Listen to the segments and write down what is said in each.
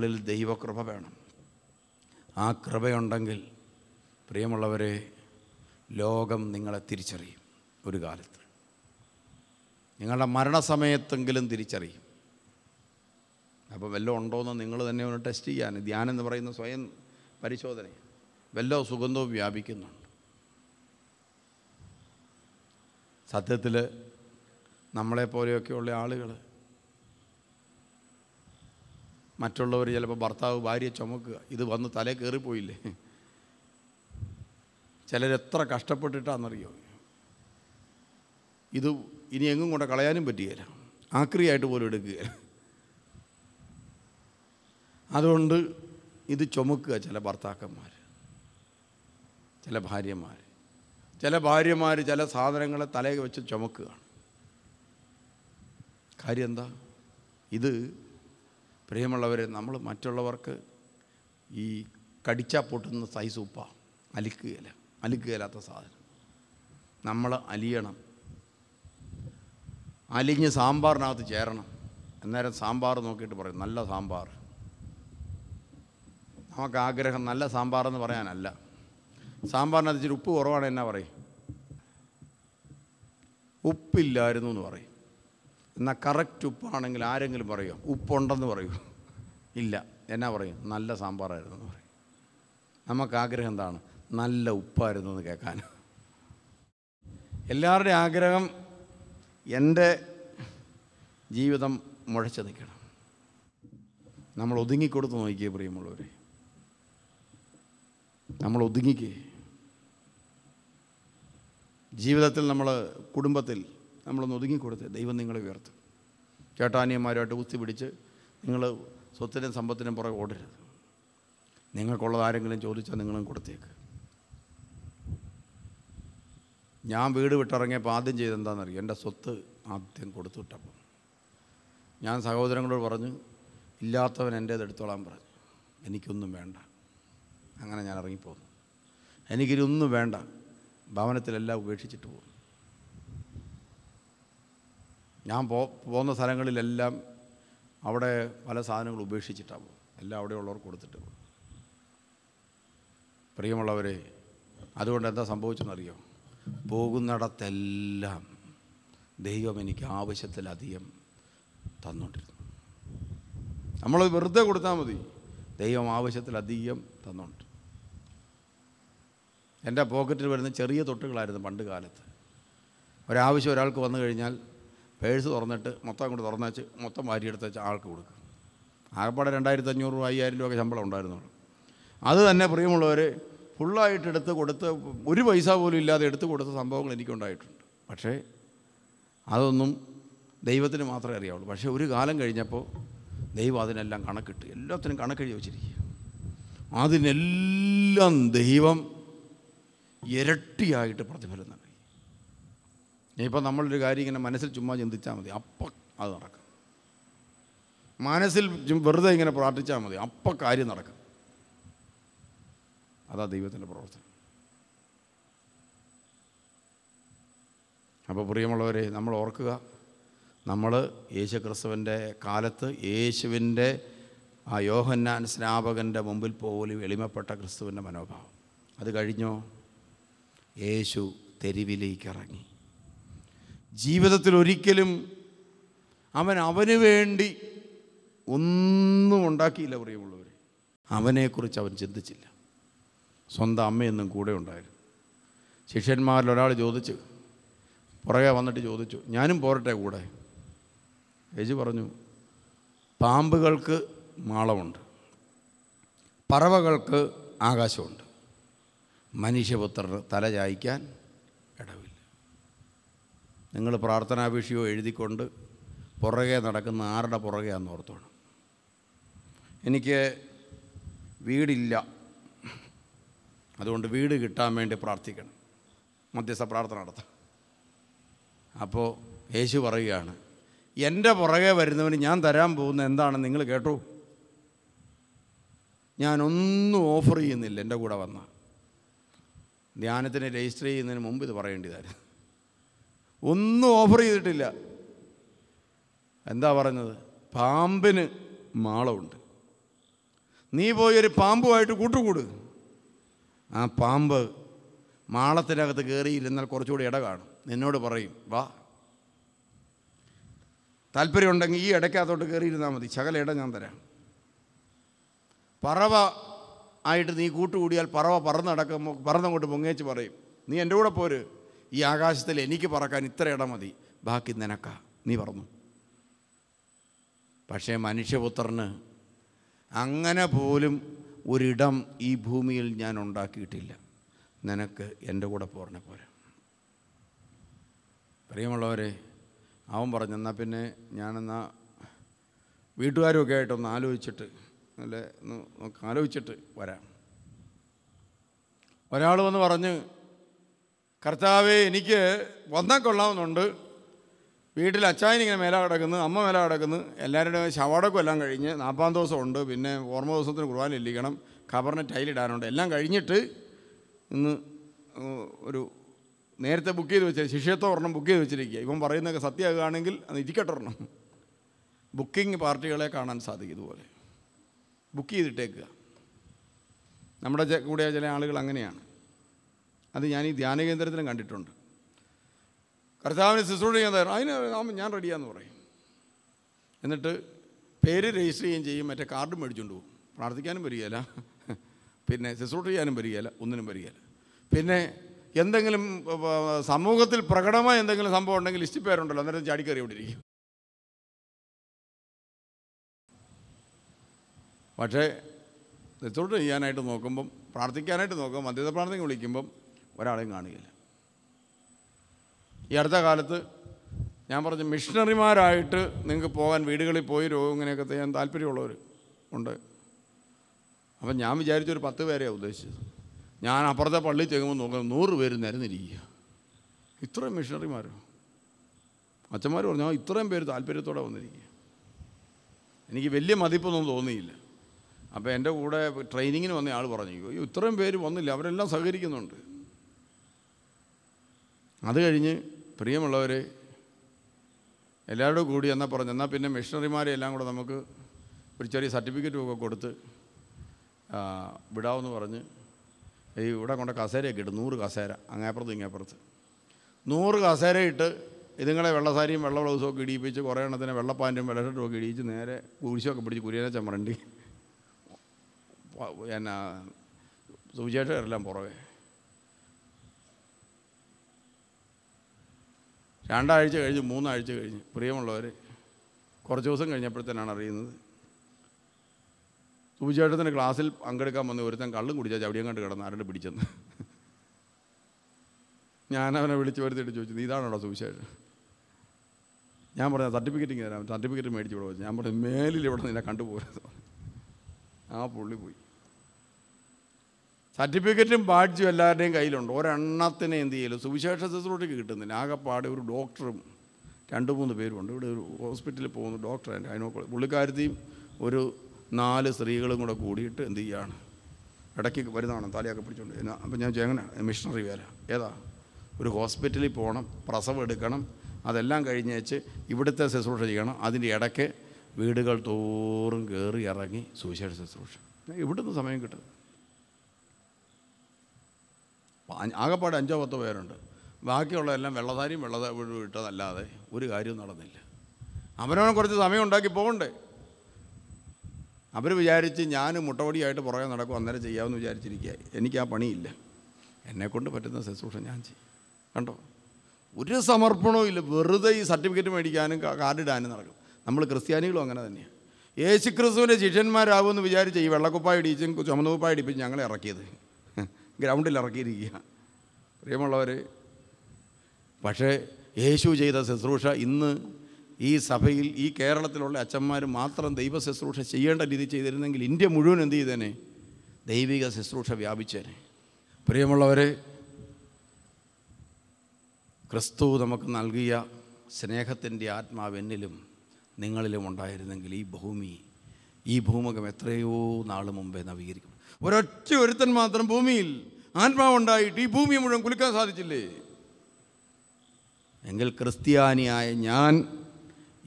നിങ്ങളിൽ ദൈവകൃപ വേണം. ആ കൃപയുണ്ടെങ്കിൽ പ്രിയമുള്ളവരെ, ലോകം നിങ്ങളെ തിരിച്ചറിയും. ഒരു കാലത്ത് നിങ്ങളുടെ മരണസമയത്തെങ്കിലും തിരിച്ചറിയും. അപ്പോൾ വല്ലതും ഉണ്ടോയെന്ന് നിങ്ങൾ തന്നെ ഒന്ന് ടെസ്റ്റ് ചെയ്യാൻ. ധ്യാനം എന്ന് പറയുന്ന സ്വയം പരിശോധന. വല്ല സുഗന്ധവും വ്യാപിക്കുന്നുണ്ട്. സത്യത്തിൽ നമ്മളെപ്പോലെയൊക്കെയുള്ള ആളുകൾ, മറ്റുള്ളവർ ചിലപ്പോൾ ഭർത്താവ് ഭാര്യയെ ചുമക്കുക, ഇത് വന്ന് തലേ കയറിപ്പോയില്ലേ. ചിലരെത്ര കഷ്ടപ്പെട്ടിട്ടാണെന്നറിയോ. ഇത് ഇനി എങ്ങും കൊണ്ട് കളയാനും പറ്റുകയില്ല, ആക്രിയായിട്ട് പോലും എടുക്കുകയില്ല. അതുകൊണ്ട് ഇത് ചുമക്കുക ചില ഭർത്താക്കന്മാർ, ചില ഭാര്യമാർ. ചില ഭാര്യമാർ ചില സാധനങ്ങളെ തലയിൽ വെച്ച് ചുമക്കുകയാണ്. കാര്യം എന്താ? ഇത് പ്രിയമുള്ളവരെ, നമ്മൾ മറ്റുള്ളവർക്ക് ഈ കടിച്ചാൽ പൊട്ടുന്ന സൈസ് ഉപ്പ അലിക്കുകയില്ലാത്ത സാധനം നമ്മൾ അലിയണം. അലിഞ്ഞ് സാമ്പാറിനകത്ത് ചേരണം. അന്നേരം സാമ്പാർ നോക്കിയിട്ട് പറയും നല്ല സാമ്പാർ. നമുക്ക് ആഗ്രഹം നല്ല സാമ്പാറെന്ന് പറയാനല്ല. സാമ്പാറിനകത്ത് ഇച്ചിരി ഉപ്പ് കുറവാണ് എന്നാ പറയും? ഉപ്പില്ലായിരുന്നു എന്ന് പറയും. എന്നാൽ കറക്റ്റ് ഉപ്പാണെങ്കിൽ ആരെങ്കിലും പറയുമോ? ഉപ്പുണ്ടെന്ന് പറയൂ? ഇല്ല. എന്നാ പറയും? നല്ല സാമ്പാറായിരുന്നു എന്ന് പറയും. നമുക്ക് ആഗ്രഹം എന്താണ്? നല്ല ഉപ്പായിരുന്നു എന്ന് കേൾക്കാൻ. എല്ലാവരുടെയും ആഗ്രഹം എൻ്റെ ജീവിതം മുഴച്ച് നിൽക്കണം. നമ്മൾ ഒതുങ്ങിക്കൊടുത്ത് നോക്കിയേ പ്രിയമുള്ളവരെ, നമ്മൾ ഒതുങ്ങിക്കേ. ജീവിതത്തിൽ നമ്മൾ കുടുംബത്തിൽ നമ്മളൊന്ന് ഒതുങ്ങിക്കൊടുത്ത് ദൈവം നിങ്ങളെ ഉയർത്തും. ചേട്ടാനിയന്മാരുമായിട്ട് കുത്തി പിടിച്ച് നിങ്ങൾ സ്വത്തിനും സമ്പത്തിനും പുറകെ ഓടരുത്. നിങ്ങൾക്കുള്ളത് ആരെങ്കിലും ചോദിച്ചാൽ നിങ്ങളും കൊടുത്തേക്ക്. ഞാൻ വീട് വിട്ടിറങ്ങിയപ്പോൾ ആദ്യം ചെയ്തെന്താണെന്നറിയോ? എൻ്റെ സ്വത്ത് ആദ്യം കൊടുത്തു വിട്ടപ്പോൾ ഞാൻ സഹോദരങ്ങളോട് പറഞ്ഞു, ഇല്ലാത്തവൻ എൻ്റേത് എടുത്തോളാൻ പറഞ്ഞു. എനിക്കൊന്നും വേണ്ട. അങ്ങനെ ഞാൻ ഇറങ്ങിപ്പോന്നു. എനിക്കിതൊന്നും വേണ്ട. ഭവനത്തിലെല്ലാം ഉപേക്ഷിച്ചിട്ട് പോകും. ഞാൻ പോകുന്ന സ്ഥലങ്ങളിലെല്ലാം അവിടെ പല സാധനങ്ങൾ ഉപേക്ഷിച്ചിട്ടാണ് പോകും. എല്ലാം അവിടെയുള്ളവർക്ക് കൊടുത്തിട്ട് പോകും. പ്രിയമുള്ളവരെ, അതുകൊണ്ട് എന്താ സംഭവിച്ചെന്നറിയോ? പോകുന്നിടത്തെല്ലാം ദൈവം എനിക്ക് ആവശ്യത്തിലധികം തന്നുകൊണ്ടിരുന്നു. നമ്മൾ വെറുതെ കൊടുത്താൽ മതി, ദൈവം ആവശ്യത്തിലധികം തന്നുകൊണ്ട്. എൻ്റെ പോക്കറ്റിൽ വരുന്ന ചെറിയ തൊട്ടുകളായിരുന്നു പണ്ട് കാലത്ത്. ഒരാവശ്യം ഒരാൾക്ക് വന്നു കഴിഞ്ഞാൽ പേഴ്സ് തുറന്നിട്ട് മൊത്തം അങ്ങോട്ട് തുറന്നു വെച്ച് മൊത്തം വാരിയെടുത്ത് വെച്ച് ആൾക്ക് കൊടുക്കും. ആകപ്പാടെ 2500 5000 രൂപ ശമ്പളം ഉണ്ടായിരുന്നുള്ളൂ. അത് തന്നെ പ്രിയമുള്ളവർ ഫുള്ളായിട്ട് എടുത്ത് കൊടുത്ത് ഒരു പൈസ പോലും ഇല്ലാതെ എടുത്ത് കൊടുത്ത സംഭവങ്ങൾ എനിക്കുണ്ടായിട്ടുണ്ട്. പക്ഷേ അതൊന്നും ദൈവത്തിന് മാത്രമേ അറിയാവുള്ളൂ. പക്ഷേ ഒരു കാലം കഴിഞ്ഞപ്പോൾ ദൈവം അതിനെല്ലാം കണക്കിട്ട് എല്ലാത്തിനും കണക്കെഴുതി വച്ചിരിക്കുക. അതിനെല്ലാം ദൈവം ഇരട്ടിയായിട്ട് പ്രതിഫലം നൽകി. ഇനിയിപ്പോൾ നമ്മളൊരു കാര്യം ഇങ്ങനെ മനസ്സിൽ ചുമ്മാ ചിന്തിച്ചാൽ മതി, അപ്പം അത് നടക്കും. മനസ്സിൽ വെറുതെ ഇങ്ങനെ പ്രാർത്ഥിച്ചാൽ മതി, അപ്പം കാര്യം നടക്കും. അതാ ദൈവത്തിൻ്റെ പ്രവർത്തനം. അപ്പോൾ പ്രിയമുള്ളവരെ, നമ്മൾ ഓർക്കുക, നമ്മൾ യേശു ക്രിസ്തുവിൻ്റെ കാലത്ത് യേശുവിൻ്റെ ആ യോഹന്നാൻ സ്നാപകൻ്റെ മുമ്പിൽ പോലും എളിമപ്പെട്ട ക്രിസ്തുവിൻ്റെ മനോഭാവം. അത് കഴിഞ്ഞോ? യേശു തെരുവിലേക്ക് ഇറങ്ങി. ജീവിതത്തിൽ ഒരിക്കലും അവന് വേണ്ടി ഒന്നും ഉണ്ടാക്കിയില്ല പ്രിയമുള്ളവർ. അവനെക്കുറിച്ച് അവൻ ചിന്തിച്ചില്ല. സ്വന്തം അമ്മയൊന്നും കൂടെ ഉണ്ടായിരുന്നു. ശിഷ്യന്മാരിൽ ഒരാൾ ചോദിച്ചു, പുറകെ വന്നിട്ട് ചോദിച്ചു, ഞാനും പോരട്ടെ കൂടെ? യേശു പറഞ്ഞു, പാമ്പുകൾക്ക് മാളമുണ്ട്, പറവകൾക്ക് ആകാശമുണ്ട്, മനുഷ്യപുത്രന് തല ചായ്ക്കാൻ ഇടവില്ല. നിങ്ങൾ പ്രാർത്ഥനാഭിഷയോ എഴുതിക്കൊണ്ട് പുറകെ നടക്കുന്ന ആരുടെ പുറകെയാണെന്ന് ഓർത്തോണം. എനിക്ക് വീടില്ല, അതുകൊണ്ട് വീട് കിട്ടാൻ വേണ്ടി പ്രാർത്ഥിക്കണം, മധ്യസ്ഥ പ്രാർത്ഥന നടത്താം. അപ്പോൾ യേശു പറയുകയാണ്, എൻ്റെ പുറകെ വരുന്നവന് ഞാൻ തരാൻ പോകുന്ന എന്താണെന്ന് നിങ്ങൾ കേട്ടോ? ഞാനൊന്നും ഓഫർ ചെയ്യുന്നില്ല. എൻ്റെ കൂടെ വന്ന ധ്യാനത്തിന് രജിസ്റ്റർ ചെയ്യുന്നതിന് മുമ്പ് ഇത് പറയേണ്ടതായിരുന്നു. ഒന്നും ഓഫർ ചെയ്തിട്ടില്ല. എന്താ പറഞ്ഞത്? പാമ്പിന് മാളമുണ്ട്, നീ പോയി ഒരു പാമ്പുമായിട്ട് കൂട്ടുകൂട്. ആ പാമ്പ് മാളത്തിനകത്ത് കയറിയിരുന്നാൽ കുറച്ചുകൂടി ഇട കാണും. നിന്നോട് പറയും, വാ, താല്പര്യമുണ്ടെങ്കിൽ ഈ ഇടയ്ക്കകത്തോട്ട് കയറിയിരുന്നാൽ മതി, ശകല ഇട ഞാൻ തരാം. പറവ ആയിട്ട് നീ കൂട്ടുകൂടിയാൽ പറവ പറന്നങ്ങോട്ട് പൊങ്ങേച്ച് പറയും, നീ എൻ്റെ കൂടെ പോര്, ഈ ആകാശത്തിൽ എനിക്ക് പറക്കാൻ ഇത്ര ഇടം മതി, ബാക്കി നിനക്കാ, നീ പറന്നു. പക്ഷേ മനുഷ്യപുത്രന് അങ്ങനെ പോലും ഒരിടം ഈ ഭൂമിയിൽ ഞാൻ ഉണ്ടാക്കിയിട്ടില്ല, നിനക്ക് എൻ്റെ കൂടെ പോരണ പോരാ. പ്രിയമുള്ളവരെ, അവൻ പറഞ്ഞു, എന്നാൽ പിന്നെ ഞാനെന്നാ വീട്ടുകാരുമൊക്കെ ആയിട്ടൊന്ന് ആലോചിച്ചിട്ട് ആലോചിച്ചിട്ട് വരാം. ഒരാൾ വന്ന് പറഞ്ഞ്, കർത്താവേ, എനിക്ക് വന്നാൽ കൊള്ളാവുന്നുണ്ട്, വീട്ടിൽ അച്ചായനിങ്ങനെ മേല കിടക്കുന്നു, അമ്മ മേല കിടക്കുന്നു, എല്ലാവരുടെയും ശവടക്കം എല്ലാം കഴിഞ്ഞ് 40 ദിവസമുണ്ട്, പിന്നെ ഓർമ്മ ദിവസത്തിന് കുർബാന ഇല്ലിക്കണം, ഖബറിന് ടൈലിടാനുണ്ട്, എല്ലാം കഴിഞ്ഞിട്ട് ഇന്ന് ഒരു നേരത്തെ ബുക്ക് ചെയ്ത് വെച്ചാൽ ശിഷ്യത്വം ഒരെണ്ണം ബുക്ക് ചെയ്ത് വെച്ചിരിക്കുക. ഇവൻ പറയുന്നതൊക്കെ സത്യമാകുകയാണെങ്കിൽ അത് ഇരിക്കട്ടൊരെണ്ണം. ബുക്കിംഗ് പാർട്ടികളെ കാണാൻ സാധിക്കും. ഇതുപോലെ ബുക്ക് ചെയ്തിട്ടേക്കുക. നമ്മുടെ കൂടെ ചില ആളുകൾ അങ്ങനെയാണ്. അത് ഞാൻ ഈ ധ്യാന കേന്ദ്രത്തിലും കണ്ടിട്ടുണ്ട്. കർത്താവിന് ശുശ്രൂഷ ചെയ്യാൻ തയ്യാറ്, അതിന് ഞാൻ റെഡിയാന്ന് പറയും. എന്നിട്ട് പേര് രജിസ്റ്റർ ചെയ്യുകയും ചെയ്യും, മറ്റേ കാർഡ് മേടിച്ചുകൊണ്ട് പോകും. പ്രാർത്ഥിക്കാനും വരികയില്ല, പിന്നെ ശുശ്രൂഷ ചെയ്യാനും വരികയില്ല, ഒന്നിനും വരികയില്ല. പിന്നെ എന്തെങ്കിലും സമൂഹത്തിൽ പ്രകടമായ എന്തെങ്കിലും സംഭവം ഉണ്ടെങ്കിൽ ലിസ്റ്റ് പേരുണ്ടല്ലോ, അന്നേരം ചാടിക്കറി ഇവിടെ ഇരിക്കും. പക്ഷേ ശുശ്രൂഷ ചെയ്യാനായിട്ട് നോക്കുമ്പം, പ്രാർത്ഥിക്കാനായിട്ട് നോക്കുമ്പോൾ, മധ്യസ്ഥ പ്രാർത്ഥനയ്ക്ക് വിളിക്കുമ്പം ഒരാളെയും കാണുകയില്ല. ഈ അടുത്ത കാലത്ത് ഞാൻ പറഞ്ഞു, മിഷണറിമാരായിട്ട് നിങ്ങൾക്ക് പോകാൻ വീടുകളിൽ പോയി രോഗം ഇങ്ങനെയൊക്കെ ചെയ്യാൻ താല്പര്യമുള്ളവർ ഉണ്ട്. അപ്പം ഞാൻ വിചാരിച്ചൊരു 10 പേരെയാണ് ഉദ്ദേശിച്ചത്. ഞാൻ അപ്പുറത്തെ പള്ളിയിൽ ചെല്ലുമ്പോൾ നോക്കുമ്പോൾ 100 പേര് നിരന്നിരിക്കുക. ഇത്രയും മിഷണറിമാരോ? അച്ഛന്മാർ പറഞ്ഞു, ഇത്രയും പേര് താല്പര്യത്തോടെ വന്നിരിക്കുക. എനിക്ക് വലിയ മതിപ്പൊന്നും തോന്നിയില്ല. അപ്പോൾ എൻ്റെ കൂടെ ട്രെയിനിങ്ങിന് വന്ന ആൾ പറഞ്ഞു, അയ്യോ ഇത്രയും പേര് വന്നില്ല, അവരെല്ലാം സഹകരിക്കുന്നുണ്ട്. അത് കഴിഞ്ഞ് പ്രിയമുള്ളവരെ, എല്ലാവരോടും കൂടി എന്നാൽ പറഞ്ഞു, എന്നാൽ പിന്നെ മിഷണറിമാരെ എല്ലാം കൂടെ നമുക്ക് ഒരു ചെറിയ സർട്ടിഫിക്കറ്റുമൊക്കെ കൊടുത്ത് വിടാമെന്ന് പറഞ്ഞ് ഈ ഇവിടെ കൊണ്ട് കസേരയൊക്കെ ഇട്ട് 100 കസേര, അങ്ങേപ്പുറത്ത് ഇങ്ങേപ്പുറത്ത് 100 കസേര ഇട്ട് ഇതുങ്ങളെ വെള്ളസാരിയും വെള്ള ബ്ലൗസും ഒക്കെ ഇടിയിപ്പിച്ച്, കുറേ എണ്ണത്തിന് വെള്ളപ്പാൻറ്റും വെള്ളഷർട്ടും ഒക്കെ ഇടിയിച്ച് നേരെ കുരിശൊക്കെ പിടിച്ച് കുരിയനെ ചമ്മറണ്ടി എന്നാ സുവിശേഷകരെല്ലാം പുറകെ. 2 ആഴ്ച കഴിഞ്ഞ് 3 ആഴ്ച കഴിഞ്ഞ് പ്രിയമുള്ളവർ, കുറച്ച് ദിവസം കഴിഞ്ഞപ്പോഴത്തേനാണ് അറിയുന്നത്, സുവിശേഷത്തിൻ്റെ ക്ലാസ്സിൽ പങ്കെടുക്കാൻ വന്ന് ഒരുത്തൻ കള്ളും കുടിച്ചാൽ ചവിടിയും കണ്ട് കിടന്ന് ആരുടെ പിടിച്ചെന്ന്. ഞാനവനെ വിളിച്ച് വരുത്തിയിട്ട് ചോദിച്ചു, നീ ഇതാണോ സുവിശേഷം? ഞാൻ പറഞ്ഞു, സർട്ടിഫിക്കറ്റ് ഇങ്ങനെ തരാം. സർട്ടിഫിക്കറ്റ് മേടിച്ച് ഇവിടെ വെച്ചു. ഞാൻ പറഞ്ഞു, മേലിൽ ഇവിടെ നിന്നെ കണ്ടുപോകരുത്. ആ പുള്ളി പോയി. സർട്ടിഫിക്കറ്റും ബാഡ്ജും എല്ലാവരുടെയും കയ്യിലുണ്ട്. ഒരെണ്ണത്തിനെ എന്ത് ചെയ്യലും സുവിശേഷ ശുശ്രൂഷയ്ക്ക് കിട്ടുന്നില്ല. ആകെപ്പാടെ ഒരു ഡോക്ടറും 2-3 പേരുമുണ്ട്. ഇവിടെ ഒരു ഹോസ്പിറ്റലിൽ പോകുന്ന ഡോക്ടറാണ് അതിനോട് പുള്ളിക്കാരത്തെയും ഒരു 4 സ്ത്രീകളും കൂടെ കൂടിയിട്ട് എന്ത് ചെയ്യുകയാണ്, ഇടയ്ക്ക് വരുന്നതാണ് തലയൊക്കെ പിടിച്ചുകൊണ്ട്. അപ്പം ഞാൻ എങ്ങനെ മിഷണറി വേല ഏതാ, ഒരു ഹോസ്പിറ്റലിൽ പോകണം, പ്രസവം എടുക്കണം, അതെല്ലാം കഴിഞ്ഞേച്ച് ഇവിടുത്തെ ശുശ്രൂഷ ചെയ്യണം. അതിൻ്റെ ഇടയ്ക്ക് വീടുകൾ തോറും കയറി ഇറങ്ങി സുവിശേഷ ശുശ്രൂഷ. ഇവിടുന്ന് സമയം കിട്ടും. ആകെപ്പാട് 5-10 പേരുണ്ട്. ബാക്കിയുള്ളതെല്ലാം വെള്ളധാരിയും ഇട്ടതല്ലാതെ ഒരു കാര്യവും നടന്നില്ല. അവനവനെ കുറച്ച് സമയം ഉണ്ടാക്കി പോകണ്ടേ. അവർ വിചാരിച്ച് ഞാൻ മുട്ടവടിയായിട്ട് പുറകെ നടക്കും, അന്നേരം ചെയ്യാമെന്ന് വിചാരിച്ചിരിക്കുക. എനിക്ക് ആ പണിയില്ല. എന്നെക്കൊണ്ട് പറ്റുന്ന ശുശ്രൂഷ ഞാൻ ചെയ്യും. കണ്ടോ, ഒരു സമർപ്പണവും ഇല്ല. വെറുതെ ഈ സർട്ടിഫിക്കറ്റ് മേടിക്കാനും കാർഡിടാനും നടക്കും. നമ്മൾ ക്രിസ്ത്യാനികളും അങ്ങനെ തന്നെയാണ്. യേശു ക്രിസ്തുവിൻ്റെ ശിഷ്യന്മാരാകുമെന്ന് വിചാരിച്ച് ഈ വെള്ളക്കുപ്പായ ഇടിച്ചും ചുമന്ന കുപ്പായ ഇടിപ്പിച്ച് ഞങ്ങളെ ഇറക്കിയത്, ഗ്രൗണ്ടിൽ ഇറക്കിയിരിക്കുക. പ്രിയമുള്ളവർ, പക്ഷേ യേശു ചെയ്ത ശുശ്രൂഷ ഇന്ന് ഈ സഭയിൽ, ഈ കേരളത്തിലുള്ള അച്ഛന്മാർ മാത്രം ദൈവ ശുശ്രൂഷ ചെയ്യേണ്ട രീതി ചെയ്തിരുന്നെങ്കിൽ ഇന്ത്യ മുഴുവൻ എന്ത് ചെയ്തേനെ, ദൈവിക ശുശ്രൂഷ വ്യാപിച്ചേനെ. പ്രിയമുള്ളവരെ, ക്രിസ്തു നമുക്ക് നൽകിയ സ്നേഹത്തിൻ്റെ ആത്മാവ് എന്നിലും നിങ്ങളിലും ഉണ്ടായിരുന്നെങ്കിൽ ഈ ഭൂമുഖം എത്രയോ നാൾ മുമ്പേ നവീകരിക്കും. ഒരൊറ്റ ഒരുത്തൻ മാത്രം ഭൂമിയിൽ ആത്മാവുണ്ടായിട്ട് ഈ ഭൂമിയെ മുഴുവൻ കുലുക്കാൻ സാധിച്ചില്ലേ? എങ്കിൽ ക്രിസ്ത്യാനിയായ ഞാൻ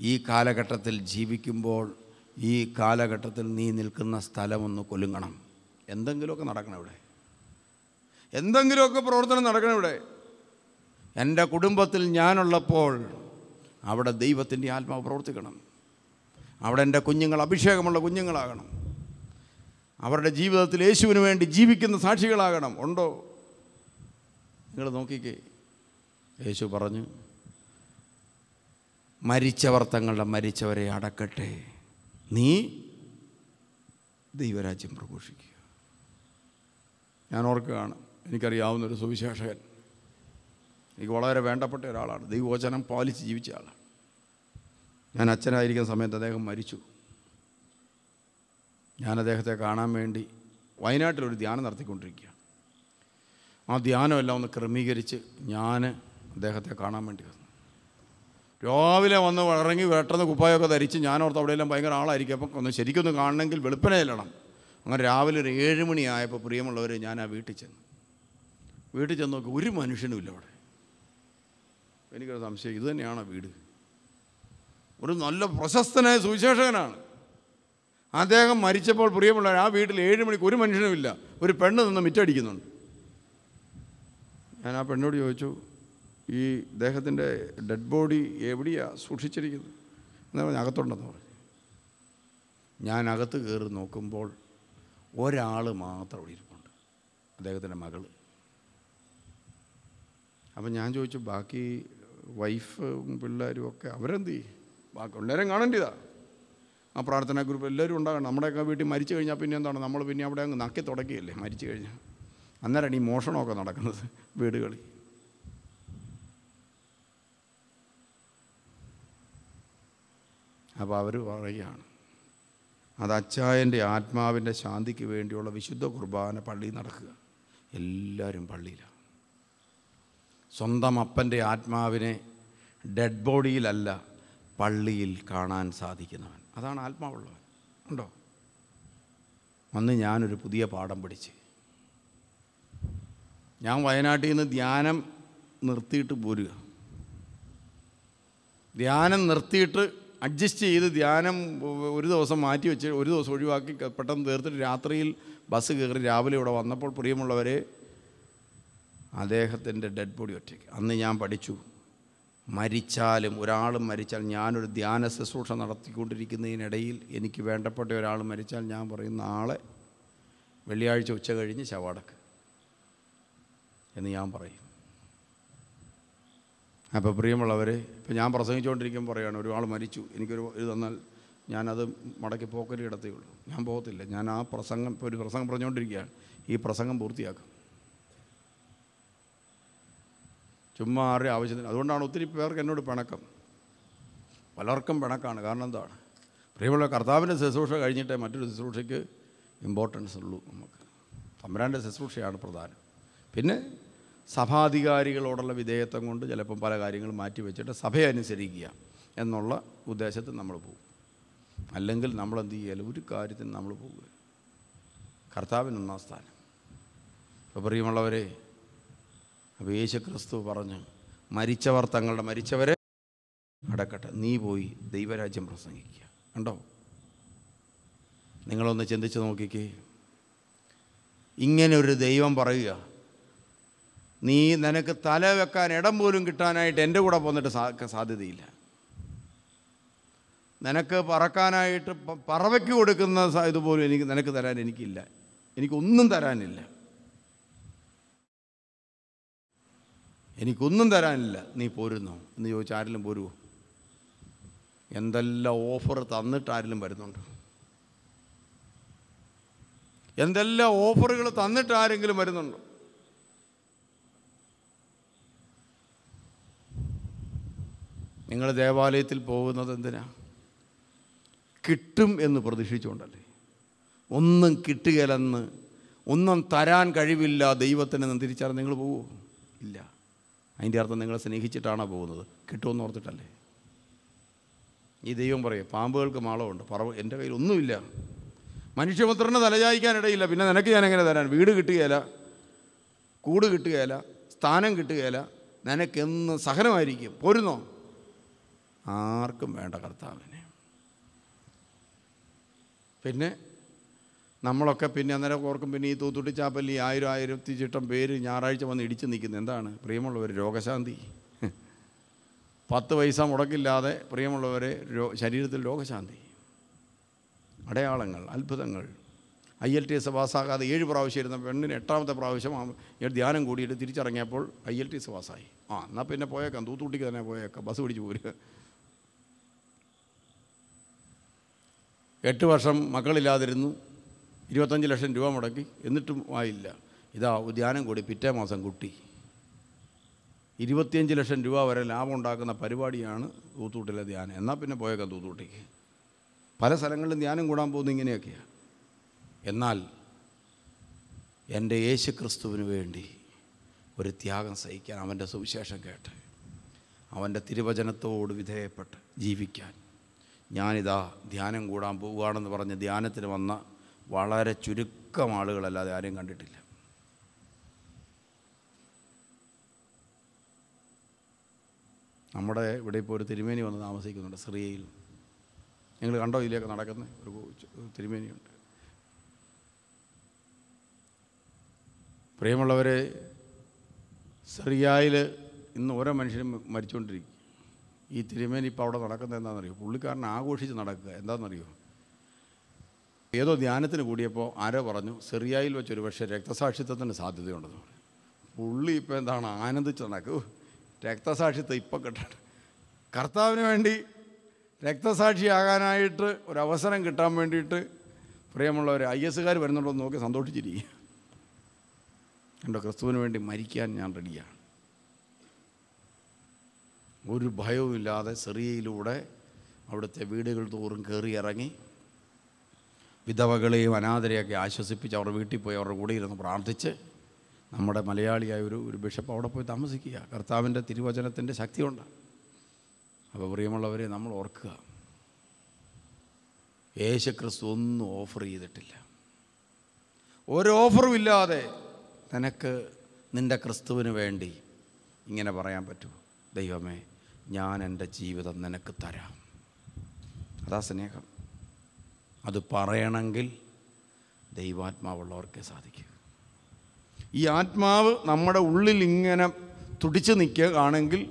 ഈ കാലഘട്ടത്തിൽ ജീവിക്കുമ്പോൾ ഈ കാലഘട്ടത്തിൽ നീ നിൽക്കുന്ന സ്ഥലമൊന്ന് കൊലുങ്ങണം. എന്തെങ്കിലുമൊക്കെ നടക്കണം ഇവിടെ, എന്തെങ്കിലുമൊക്കെ പ്രവർത്തനം നടക്കണം ഇവിടെ. എൻ്റെ കുടുംബത്തിൽ ഞാനുള്ളപ്പോൾ അവിടെ ദൈവത്തിൻ്റെ ആത്മാവ് പ്രവർത്തിക്കണം. അവിടെ എൻ്റെ കുഞ്ഞുങ്ങൾ അഭിഷേകമുള്ള കുഞ്ഞുങ്ങളാകണം. അവരുടെ ജീവിതത്തിൽ യേശുവിന് വേണ്ടി ജീവിക്കുന്ന സാക്ഷികളാകണം. ഉണ്ടോ? നിങ്ങൾ നോക്കിക്കേ, യേശു പറഞ്ഞു, മരിച്ചവർ തങ്ങളുടെ മരിച്ചവരെ അടക്കട്ടെ, നീ ദൈവരാജ്യം പ്രഘോഷിക്കുക. ഞാൻ ഓർക്കുകയാണ്, എനിക്കറിയാവുന്നൊരു സുവിശേഷകൻ, എനിക്ക് വളരെ വേണ്ടപ്പെട്ട ഒരാളാണ്, ദൈവവചനം പാലിച്ച് ജീവിച്ച ആളാണ്. ഞാൻ അച്ഛനായിരിക്കുന്ന സമയത്ത് അദ്ദേഹം മരിച്ചു. ഞാൻ അദ്ദേഹത്തെ കാണാൻ വേണ്ടി വയനാട്ടിലൊരു ധ്യാനം നടത്തിക്കൊണ്ടിരിക്കുകയാണ്. ആ ധ്യാനമെല്ലാം ഒന്ന് ക്രമീകരിച്ച് ഞാൻ അദ്ദേഹത്തെ കാണാൻ വേണ്ടി വന്നു. രാവിലെ വന്ന് ഇറങ്ങി പെട്ടെന്ന് കുപ്പായൊക്കെ ധരിച്ച്, ഞാനോർത്ത് അവിടെയെല്ലാം ഭയങ്കര ആളായിരിക്കും, അപ്പം ഒന്ന് ശരിക്കൊന്ന് കാണണമെങ്കിൽ വെളുപ്പിനെ ചെല്ലണം. അങ്ങനെ രാവിലെ ഒരു 7 മണിയായപ്പോൾ പ്രിയമുള്ളവർ ഞാൻ ആ വീട്ടിൽ ചെന്ന് നോക്കി, ഒരു മനുഷ്യനും ഇല്ല അവിടെ. എനിക്കൊരു സംശയം, ഇത് തന്നെയാണോ വീട്? ഒരു നല്ല പ്രശസ്തനായ സുവിശേഷകനാണ്. അദ്ദേഹം മരിച്ചപ്പോൾ പ്രിയമുള്ളവർ ആ വീട്ടിൽ 7 മണിക്ക് ഒരു മനുഷ്യനുമില്ല. ഒരു പെണ്ണ് നിന്ന് മിറ്റടിക്കുന്നുണ്ട്. ഞാൻ ആ പെണ്ണോട് ചോദിച്ചു, ഈ അദ്ദേഹത്തിൻ്റെ ഡെഡ് ബോഡി എവിടെയാണ് സൂക്ഷിച്ചിരിക്കുന്നത്? എന്നാ പറഞ്ഞാൽ അകത്തുണ്ടെന്ന് പറഞ്ഞു. ഞാൻ അകത്ത് കയറി നോക്കുമ്പോൾ ഒരാൾ മാത്രം അവിടെ ഇരിപ്പുണ്ട്, അദ്ദേഹത്തിൻ്റെ മകൾ. അപ്പം ഞാൻ ചോദിച്ചു, ബാക്കി വൈഫും പിള്ളേരും ഒക്കെ അവരെന്ത് ചെയ്യും? ബാക്കി എല്ലാവരും കാണേണ്ടതാ. ആ പ്രാർത്ഥനാ ഗ്രൂപ്പ് എല്ലാവരും ഉണ്ടാകണം. നമ്മുടെയൊക്കെ വീട്ടിൽ മരിച്ചു കഴിഞ്ഞാൽ പിന്നെ എന്താണ്, നമ്മൾ പിന്നെ അവിടെ അങ്ങ് നക്കി തുടക്കിയല്ലേ മരിച്ചു കഴിഞ്ഞാൽ. അന്നേരമാണ് ഈ മോഷണമൊക്കെ നടക്കുന്നത് വീടുകളിൽ. അപ്പോൾ അവർ പറയുകയാണ്, അത് അച്ചായൻ്റെ ആത്മാവിൻ്റെ ശാന്തിക്ക് വേണ്ടിയുള്ള വിശുദ്ധ കുർബാന പള്ളിയിൽ നടക്കുക. എല്ലാവരും പള്ളിയിലാണ്. സ്വന്തം അപ്പൻ്റെ ആത്മാവിനെ ഡെഡ് ബോഡിയിലല്ല പള്ളിയിൽ കാണാൻ സാധിക്കുന്നവൻ, അതാണ് ആത്മാവുള്ളവൻ. ഉണ്ടോ? അന്ന് ഞാനൊരു പുതിയ പാഠം പഠിച്ച്, ഞാൻ വയനാട്ടിൽ നിന്ന് ധ്യാനം നിർത്തിയിട്ട് പോരുക. ധ്യാനം നിർത്തിയിട്ട് അഡ്ജസ്റ്റ് ചെയ്ത് ധ്യാനം ഒരു ദിവസം മാറ്റി വെച്ച് ഒരു ദിവസം ഒഴിവാക്കി പെട്ടെന്ന് തീർത്തിട്ട് രാത്രിയിൽ ബസ് കയറി രാവിലെ ഇവിടെ വന്നപ്പോൾ പ്രിയമുള്ളവരെ അദ്ദേഹത്തിൻ്റെ ഡെഡ് ബോഡി ഒറ്റയ്ക്ക്. അന്ന് ഞാൻ പഠിച്ചു, മരിച്ചാലും ഒരാളും മരിച്ചാൽ, ഞാനൊരു ധ്യാന ശുശ്രൂഷ നടത്തിക്കൊണ്ടിരിക്കുന്നതിനിടയിൽ എനിക്ക് വേണ്ടപ്പെട്ട ഒരാൾ മരിച്ചാൽ ഞാൻ പറയും, നാളെ വെള്ളിയാഴ്ച ഉച്ച കഴിഞ്ഞ് ശവടക്ക് എന്ന് ഞാൻ പറയും. അപ്പോൾ പ്രിയമുള്ളവർ, ഇപ്പോൾ ഞാൻ പ്രസംഗിച്ചുകൊണ്ടിരിക്കുമ്പോൾ പറയുകയാണ്, ഒരാൾ മരിച്ചു, എനിക്കൊരു ഇത് തന്നാൽ ഞാനത് മടക്കി പോക്കറ്റ് കിടത്തേ ഉള്ളൂ, ഞാൻ പോകത്തില്ല. ഞാൻ ആ പ്രസംഗം, ഇപ്പോൾ ഒരു പ്രസംഗം പറഞ്ഞുകൊണ്ടിരിക്കുകയാണ്, ഈ പ്രസംഗം പൂർത്തിയാക്കും. ചുമ്മാ ആരുടെ ആവശ്യത്തിന്. അതുകൊണ്ടാണ് ഒത്തിരി പേർക്ക് എന്നോട് പിണക്കം, പലർക്കും പിണക്കാണ്. കാരണം എന്താണ്? പ്രിയമുള്ള, കർത്താവിൻ്റെ ശുശ്രൂഷ കഴിഞ്ഞിട്ടേ മറ്റൊരു ശുശ്രൂഷയ്ക്ക് ഇമ്പോർട്ടൻസ് ഉള്ളൂ. നമുക്ക് തമ്പുരാൻ്റെ ശുശ്രൂഷയാണ് പ്രധാനം. പിന്നെ സഭാധികാരികളോടുള്ള വിധേയത്വം കൊണ്ട് ചിലപ്പം പല കാര്യങ്ങളും മാറ്റി വെച്ചിട്ട് സഭയെ അനുസരിക്കുക എന്നുള്ള ഉദ്ദേശത്തിൽ നമ്മൾ പോകും. അല്ലെങ്കിൽ നമ്മളെന്ത് ചെയ്യാലും ഒരു കാര്യത്തിന് നമ്മൾ പോകുക. കർത്താവിന് ഒന്നാം സ്ഥാനം. അപ്പോൾ പ്രിയമുള്ളവരെ, അപ്പോൾ യേശു ക്രിസ്തു പറഞ്ഞു, മരിച്ചവർ തങ്ങളുടെ മരിച്ചവരെ അടക്കട്ടെ, നീ പോയി ദൈവരാജ്യം പ്രസംഗിക്കുക. കണ്ടോ? നിങ്ങളൊന്ന് ചിന്തിച്ച് നോക്കിക്കേ. ഇങ്ങനൊരു ദൈവം പറയുക, നീ നിനക്ക് തല വെക്കാൻ ഇടം പോലും കിട്ടാനായിട്ട് എൻ്റെ കൂടെ പോന്നിട്ട് സാധ്യതയില്ല. നിനക്ക് പറക്കാനായിട്ട് പറവയ്ക്ക് കൊടുക്കുന്ന ഇതുപോലും നിനക്ക് തരാൻ എനിക്കില്ല. എനിക്കൊന്നും തരാനില്ല. എനിക്കൊന്നും തരാനില്ല. നീ പോരുന്നോ എന്ന് ചോദിച്ചാൽ ആരെങ്കിലും പോരുമോ? എന്തെല്ലാം ഓഫർ തന്നിട്ട് ആരെങ്കിലും വരുന്നുണ്ട്? എന്തെല്ലാം ഓഫറുകൾ തന്നിട്ട് ആരെങ്കിലും വരുന്നുണ്ടോ? നിങ്ങൾ ദേവാലയത്തിൽ പോകുന്നത് എന്തിനാ? കിട്ടും എന്ന് പ്രതീക്ഷിച്ചുകൊണ്ടല്ലേ? ഒന്നും കിട്ടുകയില്ലെന്ന്, ഒന്നും തരാൻ കഴിവില്ല ദൈവത്തിനെന്ന് തിരിച്ചറിഞ്ഞ് നിങ്ങൾ പോവുമോ? ഇല്ല. അതിൻ്റെ അർത്ഥം നിങ്ങളെ സ്നേഹിച്ചിട്ടാണോ പോകുന്നത്? കിട്ടുമെന്ന് ഓർത്തിട്ടല്ലേ? ഈ ദൈവം പറയും, പാമ്പുകൾക്ക് മാളമുണ്ട്, എൻ്റെ കയ്യിൽ ഒന്നുമില്ല. മനുഷ്യപുത്രന് തലചായ്ക്കാനിടയില്ല, പിന്നെ നിനക്ക് ഞാൻ എങ്ങനെ തരാൻ? വീട് കിട്ടുകയില്ല, കൂട് കിട്ടുകയില്ല, സ്ഥാനം കിട്ടുകയില്ല, നിനക്കെന്ന് സഹനമായിരിക്കും. പോരുന്നോ? ആർക്കും വേണ്ട കർത്താവിനെ. പിന്നെ നമ്മളൊക്കെ പിന്നെ അന്നേരം ഓർക്കും, പിന്നെ ഈ തൂത്തുട്ടി ചാപ്പൽ ഈ 1000 ചിട്ടം പേര് ഞായറാഴ്ച വന്ന് ഇടിച്ച് നിൽക്കുന്നത് എന്താണ്? പ്രിയമുള്ളവർ, രോഗശാന്തി. 10 പൈസ മുടക്കില്ലാതെ പ്രിയമുള്ളവരെ ശരീരത്തിൽ രോഗശാന്തി, അടയാളങ്ങൾ, അത്ഭുതങ്ങൾ. IELTS പാസ്സാകാതെ 7 പ്രാവശ്യം ഇരുന്ന പെണ്ണിന് 8ാമത്തെ പ്രാവശ്യം ധ്യാനം കൂടിയിട്ട് തിരിച്ചിറങ്ങിയപ്പോൾ IELTS പാസ്സായി. എന്നാൽ പിന്നെ പോയേക്കാം, തൂത്തുട്ടിക്ക് തന്നെ പോയേക്കാം, ബസ് പിടിച്ച് പോരുക. 8 വർഷം മക്കളില്ലാതിരുന്നു, 25 ലക്ഷം രൂപ മുടക്കി, എന്നിട്ടും ആയില്ല. ഇതാ ധ്യാനം കൂടി, പിറ്റേ മാസം കുട്ടി. 25 ലക്ഷം രൂപ വരെ ലാഭം ഉണ്ടാക്കുന്ന പരിപാടിയാണ് തൂത്തുട്ടിലെ ധ്യാനം. എന്നാൽ പിന്നെ പോയേക്കാം തൂത്തുട്ടിക്ക്. പല സ്ഥലങ്ങളിലും ധ്യാനം കൂടാൻ പോകുന്നത് ഇങ്ങനെയൊക്കെയാണ്. എന്നാൽ എൻ്റെ യേശു ക്രിസ്തുവിന് വേണ്ടി ഒരു ത്യാഗം സഹിക്കാൻ, അവൻ്റെ സുവിശേഷം കേട്ട് അവൻ്റെ തിരുവചനത്തോട് വിധേയപ്പെട്ട് ജീവിക്കാൻ ഞാനിതാ ധ്യാനം കൂടാൻ പോവുകയാണെന്ന് പറഞ്ഞ് ധ്യാനത്തിന് വന്ന വളരെ ചുരുക്കം ആളുകളല്ലാതെ ആരെയും കണ്ടിട്ടില്ല. നമ്മുടെ ഇവിടെ ഇപ്പോൾ ഒരു തിരുമേനി വന്ന് താമസിക്കുന്നുണ്ട് സിറിയയിൽ. നിങ്ങൾ കണ്ടോ? ഇതിലേക്ക് നടക്കുന്ന ഒരു തിരുമേനിയുണ്ട്. പ്രിയമുള്ളവരെ, സിറിയയിൽ ഇന്ന് ഓരോ മനുഷ്യരും മരിച്ചുകൊണ്ടിരിക്കും. ഈ തിരുമേനി ഇപ്പോൾ അവിടെ നടക്കുന്നത് എന്താണെന്നറിയോ? പുള്ളിക്കാരനെ ആഘോഷിച്ച് നടക്കുക. എന്താണെന്നറിയോ? ഏതോ ധ്യാനത്തിന് കൂടിയപ്പോൾ ആരോ പറഞ്ഞു സിറിയയിൽ വെച്ചൊരു പക്ഷേ രക്തസാക്ഷിത്വത്തിന് സാധ്യതയുണ്ടെന്ന് പറഞ്ഞു. പുള്ളി ഇപ്പോൾ എന്താണ് ആനന്ദിച്ച് നടക്കൂ, രക്തസാക്ഷിത്വം ഇപ്പം കിട്ടണം. കർത്താവിന് വേണ്ടി രക്തസാക്ഷിയാകാനായിട്ട് ഒരവസരം കിട്ടാൻ വേണ്ടിയിട്ട് പ്രിയമുള്ളവർ IS വരുന്നുണ്ടോ എന്ന് നോക്കി സന്തോഷിച്ചിരിക്കുക. എൻ്റെ ക്രിസ്തുവിന് വേണ്ടി മരിക്കാൻ ഞാൻ റെഡിയാണ്. ഒരു ഭയവുമില്ലാതെ സിറിയയിലൂടെ അവിടുത്തെ വീടുകൾ തോറും കയറി ഇറങ്ങി വിധവകളെയും അനാഥരെയൊക്കെ ആശ്വസിപ്പിച്ച് അവരുടെ വീട്ടിൽ പോയി അവരുടെ കൂടെ ഇരുന്ന് പ്രാർത്ഥിച്ച് നമ്മുടെ മലയാളിയായ ഒരു ബിഷപ്പ് അവിടെ പോയി താമസിക്കുക. കർത്താവിൻ്റെ തിരുവചനത്തിൻ്റെ ശക്തിയുണ്ട്. അപ്പോൾ പ്രിയമുള്ളവരെ, നമ്മൾ ഓർക്കുക, യേശു ക്രിസ്തു ഒന്നും ഓഫർ ചെയ്തിട്ടില്ല. ഒരു ഓഫറും ഇല്ലാതെ നിനക്ക് നിൻ്റെ ക്രിസ്തുവിന് വേണ്ടി ഇങ്ങനെ പറയാൻ പറ്റുമോ? ദൈവമേ, ഞാൻ എൻ്റെ ജീവിതം നിനക്ക് തരാം. അതാ സ്നേഹം. അത് പറയണമെങ്കിൽ ദൈവാത്മാവുള്ളവർക്കേ സാധിക്കൂ. ഈ ആത്മാവ് നമ്മുടെ ഉള്ളിൽ ഇങ്ങനെ തുടിച്ച് നിൽക്കുകയാണെങ്കിൽ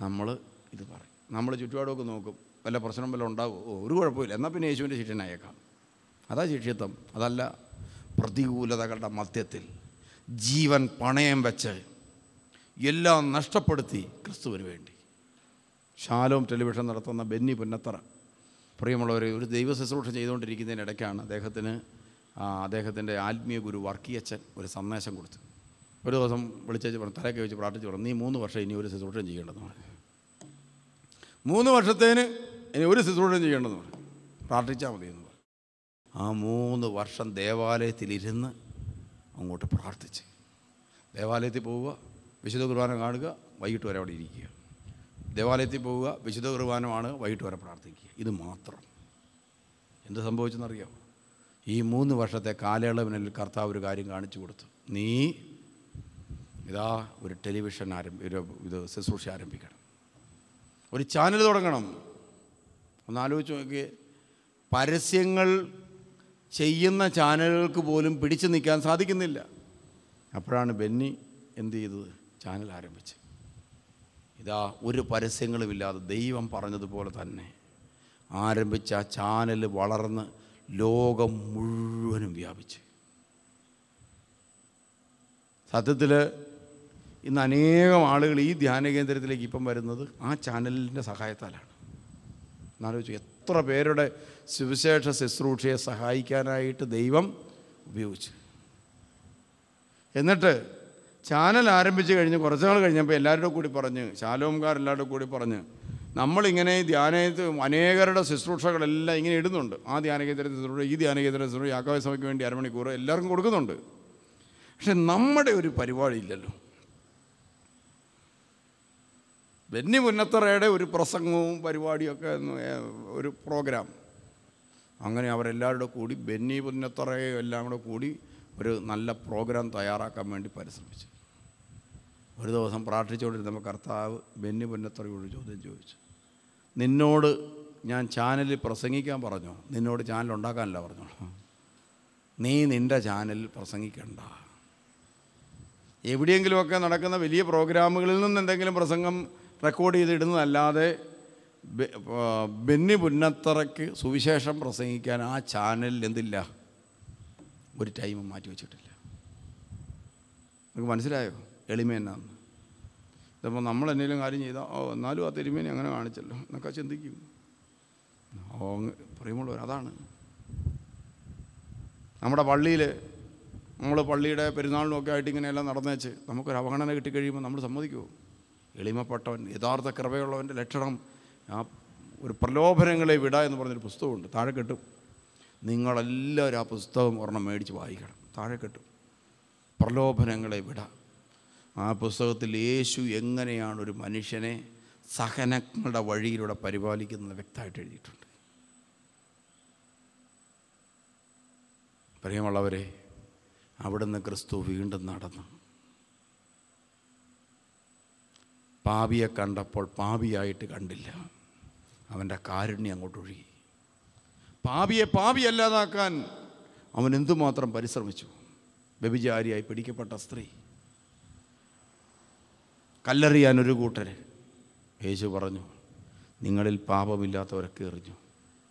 നമ്മൾ ഇത് പറയും. നമ്മൾ ചുറ്റുപാടൊക്കെ നോക്കും, വല്ല പ്രശ്നം വല്ല ഉണ്ടാകുമോ? ഒരു കുഴപ്പമില്ല, എന്നാൽ പിന്നെ യേശുവിൻ്റെ ശിഷ്യനായേക്കാം. അതാ ശിഷ്യത്വം. അതല്ല പ്രതികൂലതകളുടെ മധ്യത്തിൽ ജീവൻ പണയം വെച്ച് എല്ലാം നഷ്ടപ്പെടുത്തി ക്രിസ്തുവിന് വേണ്ടി. ഷാലോം ടെലിവിഷൻ നടത്തുന്ന ബെന്നി പുന്നത്തറ, പ്രിയമുള്ളവർ, ഒരു ദൈവ ശുശ്രൂഷ ചെയ്തുകൊണ്ടിരിക്കുന്നതിനിടയ്ക്കാണ് അദ്ദേഹത്തിൻ്റെ ആത്മീയ ഗുരു വർക്കിയച്ചൻ ഒരു സന്ദേശം കൊടുത്തു. ഒരു ദിവസം വിളിച്ചു പറഞ്ഞു, തലയൊക്കെ വെച്ച് പ്രാർത്ഥിച്ച് പറഞ്ഞു, നീ 3 വർഷം ഇനി ഒരു ശുശ്രൂഷ ചെയ്യേണ്ടെന്ന് പറഞ്ഞു. 3 വർഷത്തേന് ഇനി ഒരു ശുശ്രൂഷ ചെയ്യേണ്ടെന്ന് പറഞ്ഞു. പ്രാർത്ഥിച്ചാൽ മതി എന്ന് പറഞ്ഞു. ആ 3 വർഷം ദേവാലയത്തിലിരുന്ന് അങ്ങോട്ട് പ്രാർത്ഥിച്ച്, ദേവാലയത്തിൽ പോവുക, വിശുദ്ധ കുർബാന കാണുക, വൈകിട്ട് വരെ അവിടെ ഇരിക്കുക. ദേവാലയത്തിൽ പോവുക, വിശുദ്ധ കുർബാനമാണ്, വൈകിട്ട് വരെ പ്രാർത്ഥിക്കുക. ഇത് മാത്രം. എന്ത് സംഭവിച്ചെന്നറിയാമോ? ഈ 3 വർഷത്തെ കാലയളവിനിൽ കർത്താവ് ഒരു കാര്യം കാണിച്ചു കൊടുത്തു. നീ ഇതാ ഒരു ടെലിവിഷൻ ശുശ്രൂഷ ആരംഭിക്കണം, ഒരു ചാനൽ തുടങ്ങണം. ഒന്ന് ആലോചിച്ച് നോക്കിയേ, പരസ്യങ്ങൾ ചെയ്യുന്ന ചാനലുകൾക്ക് പോലും പിടിച്ചു നിൽക്കാൻ സാധിക്കുന്നില്ല. അപ്പോഴാണ് ബെന്നി എന്ത് ചെയ്തത്? ചാനൽ ആരംഭിച്ച്. ഇതാ ഒരു പരസ്യങ്ങളുമില്ലാതെ ദൈവം പറഞ്ഞതുപോലെ തന്നെ ആരംഭിച്ച ആ ചാനൽ വളർന്ന് ലോകം മുഴുവനും വ്യാപിച്ച്. സത്യത്തിൽ ഇന്ന് അനേകം ആളുകൾ ഈ ധ്യാന കേന്ദ്രത്തിലേക്ക് ഇപ്പം വരുന്നത് ആ ചാനലിൻ്റെ സഹായത്താലാണ്. എന്നാലോചിച്ചു, എത്ര പേരുടെ സുവിശേഷ ശുശ്രൂഷയെ സഹായിക്കാനായിട്ട് ദൈവം ഉപയോഗിച്ചു. എന്നിട്ട് ചാനൽ ആരംഭിച്ച് കഴിഞ്ഞ് കുറച്ച് നാൾ കഴിഞ്ഞപ്പോൾ എല്ലാവരുടെ കൂടി പറഞ്ഞ്, ശാലോംകാരെല്ലാവരുടെ കൂടി പറഞ്ഞ്, നമ്മളിങ്ങനെ അനേകരുടെ ശുശ്രൂഷകളെല്ലാം ഇങ്ങനെ ഇടുന്നുണ്ട്. ആ ധ്യാനകേന്ദ്ര ശുശ്രൂഷ, ഈ ധ്യാനകേന്ദ്ര ശുശ്രൂഷ, യാക്കോബ സഭയ്ക്ക് വേണ്ടി 1/2 മണിക്കൂർ എല്ലാവർക്കും കൊടുക്കുന്നുണ്ട്. പക്ഷെ നമ്മുടെ ഒരു പരിപാടി ഇല്ലല്ലോ. ബെന്നി പുന്നത്തറയുടെ ഒരു പ്രസംഗവും പരിപാടിയൊക്കെ ഒരു പ്രോഗ്രാം, അങ്ങനെ അവരെല്ലാവരുടെ കൂടി ബെന്നി പുന്നത്തറയെ എല്ലാം കൂടെ കൂടി ഒരു നല്ല പ്രോഗ്രാം തയ്യാറാക്കാൻ വേണ്ടി പരിശ്രമിച്ചു. ഒരു ദിവസം പ്രാർത്ഥിച്ചുകൊണ്ടിരുന്നപ്പോൾ കർത്താവ് ബെന്നി പുന്നത്തറയോട് ചോദ്യം ചോദിച്ചു, നിന്നോട് ഞാൻ ചാനലിൽ പ്രസംഗിക്കാൻ പറഞ്ഞു, നിന്നോട് ചാനൽ ഉണ്ടാക്കാനല്ല പറഞ്ഞു. നീ നിൻ്റെ ചാനലിൽ പ്രസംഗിക്കണ്ട. എവിടെയെങ്കിലുമൊക്കെ നടക്കുന്ന വലിയ പ്രോഗ്രാമുകളിൽ നിന്ന് എന്തെങ്കിലും പ്രസംഗം റെക്കോർഡ് ചെയ്തിടുന്നതല്ലാതെ ബെന്നി പുന്നത്തറയ്ക്ക് സുവിശേഷം പ്രസംഗിക്കാൻ ആ ചാനലിൽ എന്തില്ല, ഒരു ടൈം മാറ്റി വെച്ചിട്ടില്ല. നിങ്ങൾക്ക് മനസ്സിലായോ എളിമ എന്നാന്ന്? ഇതിപ്പോൾ നമ്മൾ എന്തെങ്കിലും കാര്യം ചെയ്താൽ എന്നാലും ആ തിരുമേനി അങ്ങനെ കാണിച്ചല്ലോ എന്നൊക്കെ ചിന്തിക്കും. പ്രിയമുള്ളവർ, അതാണ് നമ്മുടെ പള്ളിയിൽ നമ്മൾ പള്ളിയുടെ പെരുന്നാളിനൊക്കെ ആയിട്ട് ഇങ്ങനെയെല്ലാം നടന്നേച്ച് നമുക്കൊരു അവഗണന കിട്ടിക്കഴിയുമ്പോൾ നമ്മൾ സമ്മതിക്കുമോ? എളിമപ്പെട്ടവൻ, യഥാർത്ഥ കൃപയുള്ളവൻ്റെ ലക്ഷണം ആ ഒരു പ്രലോഭനങ്ങളെ വിട എന്ന് പറഞ്ഞൊരു പുസ്തകമുണ്ട്, താഴെ കിട്ടും. നിങ്ങളെല്ലാവരും ആ പുസ്തകം ഒരെണ്ണം മേടിച്ച് വായിക്കണം, താഴെ കിട്ടും. പ്രലോഭനങ്ങളെ വിട. ആ പുസ്തകത്തിൽ യേശു എങ്ങനെയാണ് ഒരു മനുഷ്യനെ സഹനങ്ങളുടെ വഴിയിലൂടെ പരിപാലിക്കുന്നത് വ്യക്തമായിട്ട് എഴുതിയിട്ടുണ്ട്. പ്രിയമുള്ളവരെ, അവിടുന്ന് ക്രിസ്തു വീണ്ടും നടന്നു. പാപിയെ കണ്ടപ്പോൾ പാപിയായിട്ട് കണ്ടില്ല, അവൻ്റെ കാരുണ്യം അങ്ങോട്ടൊഴുകി. പാപിയെ പാപിയല്ലാതാക്കാൻ അവൻ എന്തുമാത്രം പരിശ്രമിച്ചു. വ്യഭിചാരിയായി പിടിക്കപ്പെട്ട സ്ത്രീ, കല്ലെറിയാനൊരു കൂട്ടര്. യേശു പറഞ്ഞു, നിങ്ങളിൽ പാപമില്ലാത്തവരൊക്കെ എറിഞ്ഞു,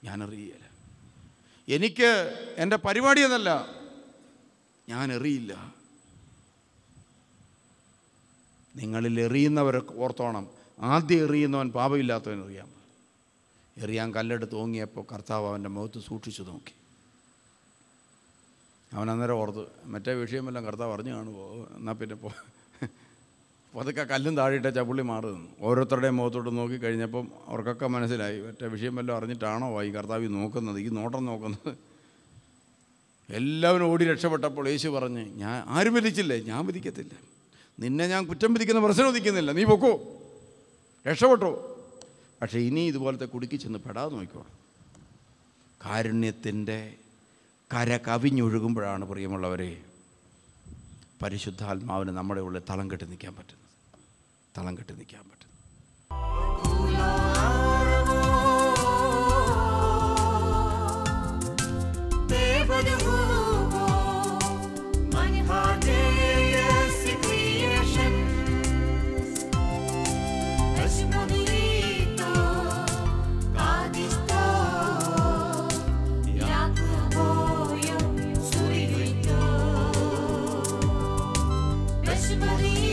ഞാനെറിയില്ല. എനിക്ക് എൻ്റെ പരിപാടി എന്നല്ല, ഞാൻ എറിയില്ല. നിങ്ങളിൽ എറിയുന്നവരൊക്കെ ഓർത്തോണം, ആദ്യം എറിയുന്നവൻ പാപമില്ലാത്തവൻ എറിയാൻ കല്ലെടുത്ത് ഓങ്ങിയപ്പോൾ കർത്താവ് അവൻ്റെ മുഖത്ത് സൂക്ഷിച്ചു നോക്കി. അവൻ അന്നേരം ഓർത്ത്, മറ്റേ വിഷയമെല്ലാം കർത്താവ് അറിഞ്ഞു കാണുമോ, എന്നാൽ പിന്നെ പതുക്കെ കല്ലും താഴെയിട്ട ചപ്പുള്ളി മാറി നിന്നു. ഓരോരുത്തരുടെയും മുഖത്തോട്ട് നോക്കി കഴിഞ്ഞപ്പം അവർക്കൊക്കെ മനസ്സിലായി, മറ്റേ വിഷയം വല്ലതും അറിഞ്ഞിട്ടാണോ ഈ കർത്താവ് നോക്കുന്നത്, ഈ നോട്ടം നോക്കുന്നത്. എല്ലാവരും ഓടി രക്ഷപ്പെട്ടപ്പോൾ യേശു പറഞ്ഞ്, ഞാൻ ആരും വിധിച്ചില്ലേ, ഞാൻ വിധിക്കത്തില്ല. നിന്നെ ഞാൻ കുറ്റം വിധിക്കുന്ന പ്രശ്നം വിധിക്കുന്നില്ല, നീ പൊക്കോ, രക്ഷപ്പെട്ടോ. പക്ഷേ ഇനി ഇതുപോലത്തെ കുടുക്കി ചെന്ന് പെടാതെ നോക്കിക്കോ. കാരുണ്യത്തിൻ്റെ കര കവിഞ്ഞൊഴുകുമ്പോഴാണ് പ്രിയമുള്ളവരെ പരിശുദ്ധാത്മാവിന് നമ്മുടെ ഉള്ളിൽ തളം കെട്ടി നിൽക്കാൻ പറ്റുന്നത്. Somebody